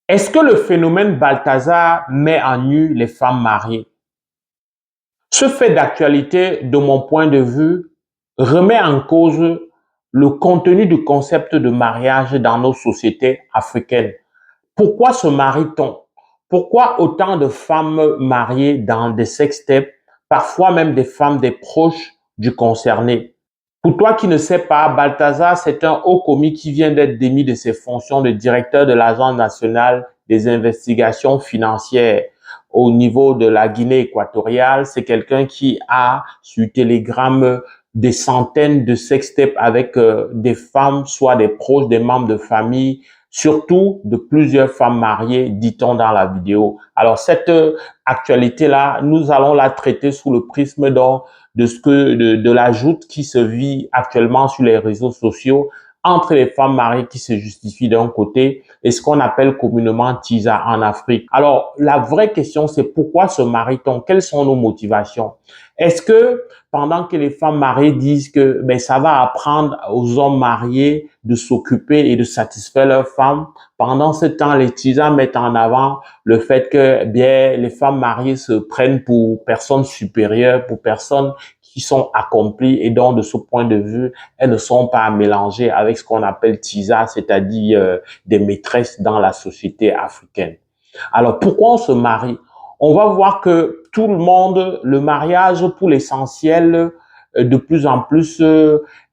Est-ce que le phénomène Balthazar met en nu les femmes mariées? Ce fait d'actualité, de mon point de vue, remet en cause le contenu du concept de mariage dans nos sociétés africaines. Pourquoi se marie-t-on? Pourquoi autant de femmes mariées dans des sextapes, parfois même des femmes des proches du concerné? Pour toi qui ne sais pas, Balthazar, c'est un haut commis qui vient d'être démis de ses fonctions de directeur de l'Agence nationale des investigations financières au niveau de la Guinée équatoriale. C'est quelqu'un qui a, sur Telegram, des centaines de sextapes avec des femmes, soit des proches, des membres de famille, surtout de plusieurs femmes mariées, dit-on dans la vidéo. Alors, cette actualité-là, nous allons la traiter sous le prisme de la joute qui se vit actuellement sur les réseaux sociaux entre les femmes mariées qui se justifient d'un côté et ce qu'on appelle communément Tisa en Afrique. Alors, la vraie question, c'est pourquoi se marie-t-on? Quelles sont nos motivations? Est-ce que pendant que les femmes mariées disent que ça va apprendre aux hommes mariés de s'occuper et de satisfaire leurs femmes, pendant ce temps, les tisans mettent en avant le fait que les femmes mariées se prennent pour personnes supérieures, pour personnes qui sont accomplies et donc de ce point de vue, elles ne sont pas à mélanger avec ce qu'on appelle tisa, c'est-à-dire des maîtresses dans la société africaine. Alors, pourquoi on se marie? On va voir que tout le monde, le mariage pour l'essentiel, de plus en plus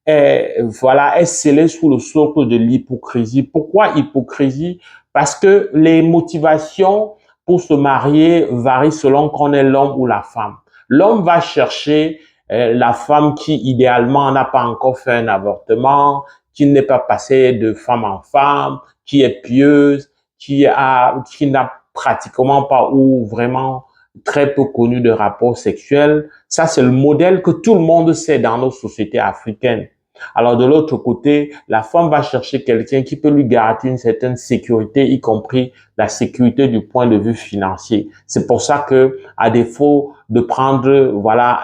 est scellé sous le socle de l'hypocrisie. Pourquoi hypocrisie? Parce que les motivations pour se marier varient selon qu'on est l'homme ou la femme. L'homme va chercher la femme qui, idéalement, n'a pas encore fait un avortement, qui n'est pas passée de femme en femme, qui est pieuse, qui n'a pratiquement pas ou vraiment très peu connu de rapports sexuels. Ça, c'est le modèle que tout le monde sait dans nos sociétés africaines. Alors, de l'autre côté, la femme va chercher quelqu'un qui peut lui garantir une certaine sécurité, y compris la sécurité du point de vue financier. C'est pour ça que, à défaut de prendre,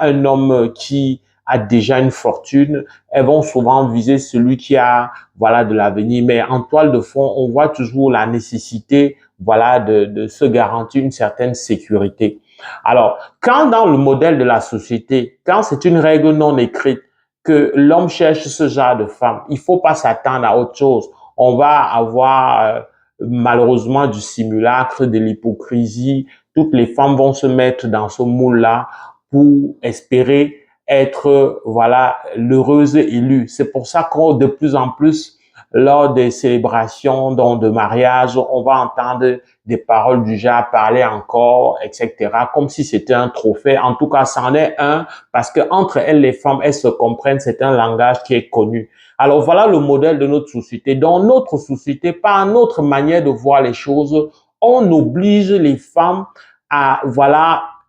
un homme qui a déjà une fortune, elles vont souvent viser celui qui a, de l'avenir. Mais en toile de fond, on voit toujours la nécessité, de se garantir une certaine sécurité. Alors, quand dans le modèle de la société, quand c'est une règle non écrite, que l'homme cherche ce genre de femme, il faut pas s'attendre à autre chose. On va avoir malheureusement du simulacre, de l'hypocrisie. Toutes les femmes vont se mettre dans ce moule-là pour espérer être l'heureuse élue. C'est pour ça qu'on de plus en plus lors des célébrations de mariage, on va entendre des paroles du genre parler encore, etc., comme si c'était un trophée. En tout cas, c'en est un, parce que entre elles, les femmes, elles se comprennent, c'est un langage qui est connu. Alors voilà le modèle de notre société. Dans notre société, par notre manière de voir les choses, on oblige les femmes à,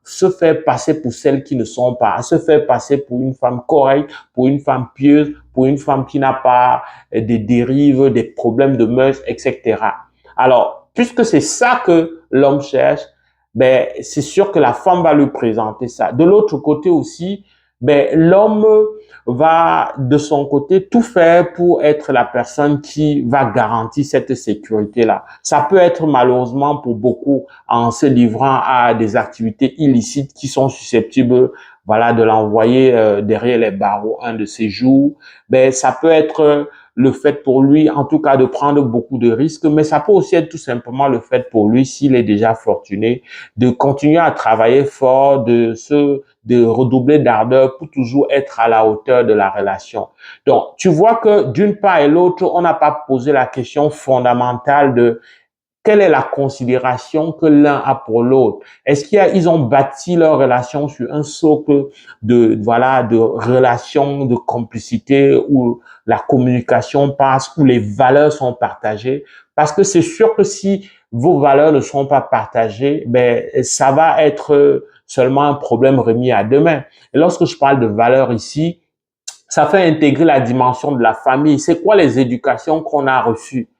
se faire passer pour celles qui ne sont pas, à se faire passer pour une femme correcte, pour une femme pieuse, pour une femme qui n'a pas des dérives, des problèmes de mœurs, etc. Alors, puisque c'est ça que l'homme cherche, c'est sûr que la femme va lui présenter ça. De l'autre côté aussi, l'homme va de son côté tout faire pour être la personne qui va garantir cette sécurité-là. Ça peut être malheureusement pour beaucoup en se livrant à des activités illicites qui sont susceptibles de l'envoyer derrière les barreaux un de ces jours. Ça peut être le fait pour lui, en tout cas, de prendre beaucoup de risques, mais ça peut aussi être tout simplement le fait pour lui, s'il est déjà fortuné, de continuer à travailler fort, de redoubler d'ardeur pour toujours être à la hauteur de la relation. Donc, tu vois que d'une part et l'autre, on n'a pas posé la question fondamentale de quelle est la considération que l'un a pour l'autre? Est-ce qu'ils ont bâti leur relation sur un socle de relations, de complicité où la communication passe, où les valeurs sont partagées? Parce que c'est sûr que si vos valeurs ne sont pas partagées, ça va être seulement un problème remis à demain. Et lorsque je parle de valeurs ici, ça fait intégrer la dimension de la famille. C'est quoi les éducations qu'on a reçues?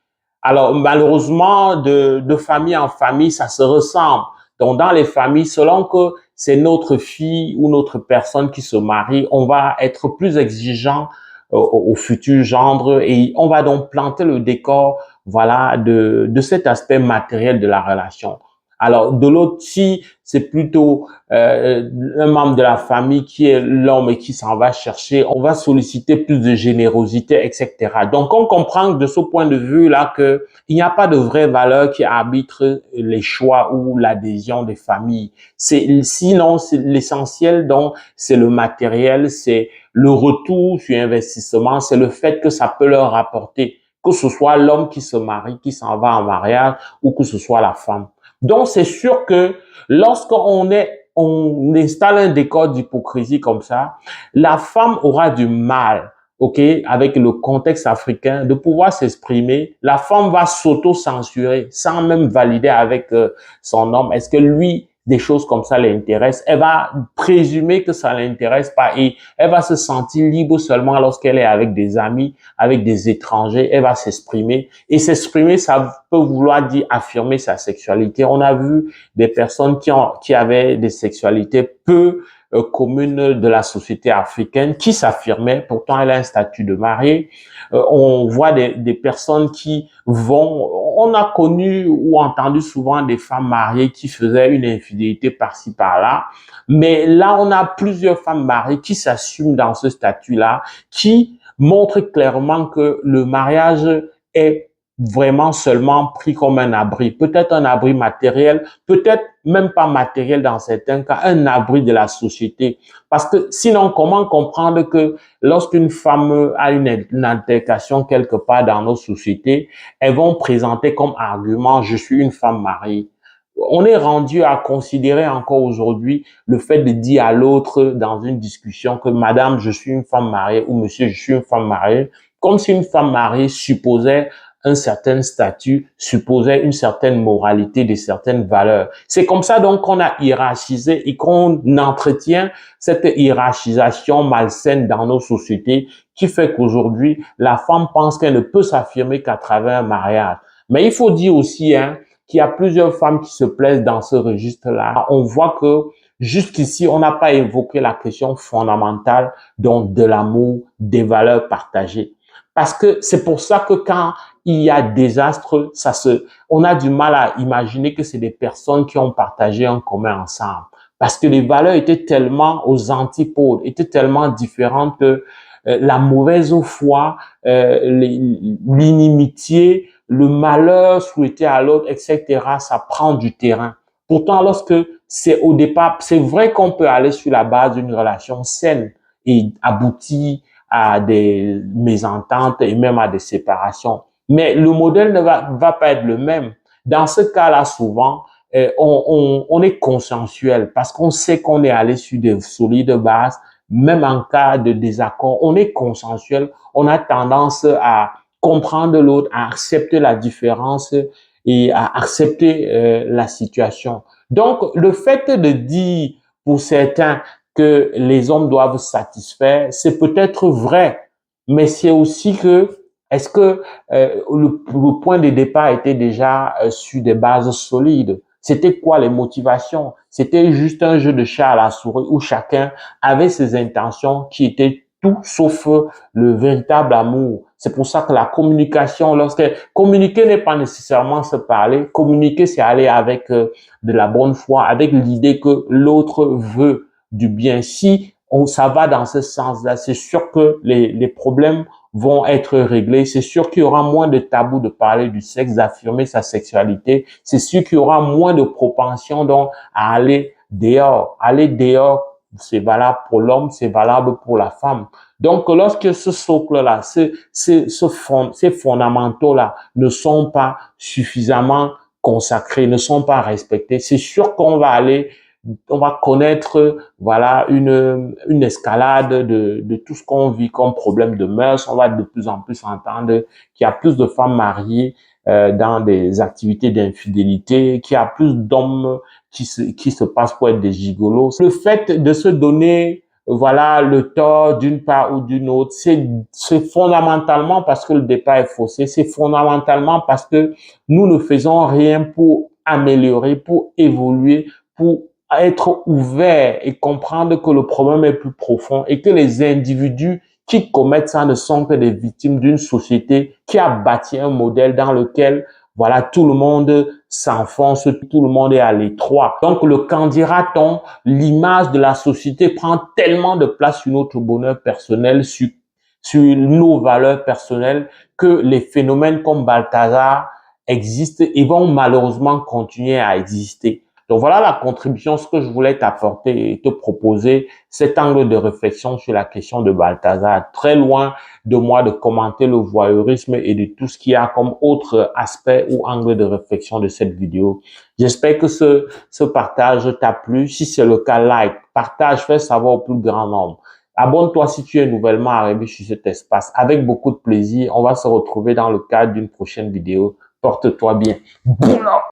Alors, malheureusement, de famille en famille, ça se ressemble. Donc, dans les familles, selon que c'est notre fille ou notre personne qui se marie, on va être plus exigeant au futur gendre et on va donc planter le décor, voilà, de cet aspect matériel de la relation. Alors, de l'autre, si c'est plutôt un membre de la famille qui est l'homme et qui s'en va chercher, on va solliciter plus de générosité, etc. Donc, on comprend de ce point de vue-là que il n'y a pas de vraie valeur qui arbitre les choix ou l'adhésion des familles. Sinon, c'est l'essentiel, donc, c'est le matériel, c'est le retour sur investissement, c'est le fait que ça peut leur rapporter, que ce soit l'homme qui se marie, qui s'en va en mariage, ou que ce soit la femme. Donc, c'est sûr que on installe un décor d'hypocrisie comme ça, la femme aura du mal, ok, avec le contexte africain, de pouvoir s'exprimer. La femme va s'auto-censurer sans même valider avec son homme. Est-ce que lui, des choses comme ça l'intéressent? Elle va présumer que ça l'intéresse pas et elle va se sentir libre seulement lorsqu'elle est avec des amis, avec des étrangers. Elle va s'exprimer. Et s'exprimer, ça peut vouloir dire affirmer sa sexualité. On a vu des personnes qui avaient des sexualités peu communes de la société africaine qui s'affirmaient. Pourtant, elle a un statut de mariée. On voit des personnes qui vont... On a connu ou entendu souvent des femmes mariées qui faisaient une infidélité par-ci, par-là. Mais là, on a plusieurs femmes mariées qui s'assument dans ce statut-là, qui montrent clairement que le mariage est vraiment seulement pris comme un abri, peut-être un abri matériel, peut-être même pas matériel dans certains cas, un abri de la société. Parce que sinon, comment comprendre que lorsqu'une femme a une altercation quelque part dans nos sociétés, elles vont présenter comme argument, je suis une femme mariée. On est rendu à considérer encore aujourd'hui le fait de dire à l'autre dans une discussion que madame, je suis une femme mariée ou monsieur, je suis une femme mariée, comme si une femme mariée supposait un certain statut, supposait une certaine moralité, des certaines valeurs. C'est comme ça donc qu'on a hiérarchisé et qu'on entretient cette hiérarchisation malsaine dans nos sociétés qui fait qu'aujourd'hui, la femme pense qu'elle ne peut s'affirmer qu'à travers un mariage. Mais il faut dire aussi qu'il y a plusieurs femmes qui se plaisent dans ce registre-là. On voit que jusqu'ici, on n'a pas évoqué la question fondamentale donc de l'amour, des valeurs partagées. Parce que c'est pour ça que quand il y a désastre, on a du mal à imaginer que c'est des personnes qui ont partagé un commun ensemble. Parce que les valeurs étaient tellement aux antipodes, étaient tellement différentes que la mauvaise foi, l'inimitié, le malheur souhaité à l'autre, etc., ça prend du terrain. Pourtant, lorsque c'est au départ, c'est vrai qu'on peut aller sur la base d'une relation saine et aboutir à des mésententes et même à des séparations. Mais le modèle ne va pas être le même. Dans ce cas-là, souvent, on est consensuel parce qu'on sait qu'on est allé sur de solides bases. Même en cas de désaccord, on est consensuel. On a tendance à comprendre l'autre, à accepter la différence et à accepter la situation. Donc, le fait de dire pour certains que les hommes doivent satisfaire, c'est peut-être vrai, mais c'est aussi que est-ce que le point de départ était déjà sur des bases solides? C'était quoi les motivations? C'était juste un jeu de chat à la souris où chacun avait ses intentions qui étaient tout sauf le véritable amour. C'est pour ça que la communication, communiquer n'est pas nécessairement se parler, communiquer c'est aller avec de la bonne foi, avec l'idée que l'autre veut du bien. Si ça va dans ce sens-là, c'est sûr que les problèmes vont être réglés. C'est sûr qu'il y aura moins de tabous de parler du sexe, d'affirmer sa sexualité. C'est sûr qu'il y aura moins de propension donc à aller dehors. Aller dehors, c'est valable pour l'homme, c'est valable pour la femme. Donc, lorsque ce socle-là, ces fondamentaux-là ne sont pas suffisamment consacrés, ne sont pas respectés, c'est sûr on va connaître, voilà, une escalade de tout ce qu'on vit comme problème de mœurs. On va de plus en plus entendre qu'il y a plus de femmes mariées dans des activités d'infidélité, qu'il y a plus d'hommes qui se passent pour être des gigolos. Le fait de se donner, voilà, le tort d'une part ou d'une autre, c'est fondamentalement parce que le départ est faussé, c'est fondamentalement parce que nous ne faisons rien pour améliorer, pour évoluer, pour être ouvert et comprendre que le problème est plus profond et que les individus qui commettent ça ne sont que des victimes d'une société qui a bâti un modèle dans lequel, voilà, tout le monde s'enfonce, tout le monde est à l'étroit. Donc, le candidat-on, l'image de la société prend tellement de place sur notre bonheur personnel, sur nos valeurs personnelles, que les phénomènes comme Balthazar existent et vont malheureusement continuer à exister. Donc voilà la contribution, ce que je voulais t'apporter et te proposer, cet angle de réflexion sur la question de Balthazar. Très loin de moi de commenter le voyeurisme et de tout ce qu'il y a comme autre aspect ou angle de réflexion de cette vidéo. J'espère que ce partage t'a plu. Si c'est le cas, like, partage, fais savoir au plus grand nombre. Abonne-toi si tu es nouvellement arrivé sur cet espace. Avec beaucoup de plaisir, on va se retrouver dans le cadre d'une prochaine vidéo. Porte-toi bien. Boula!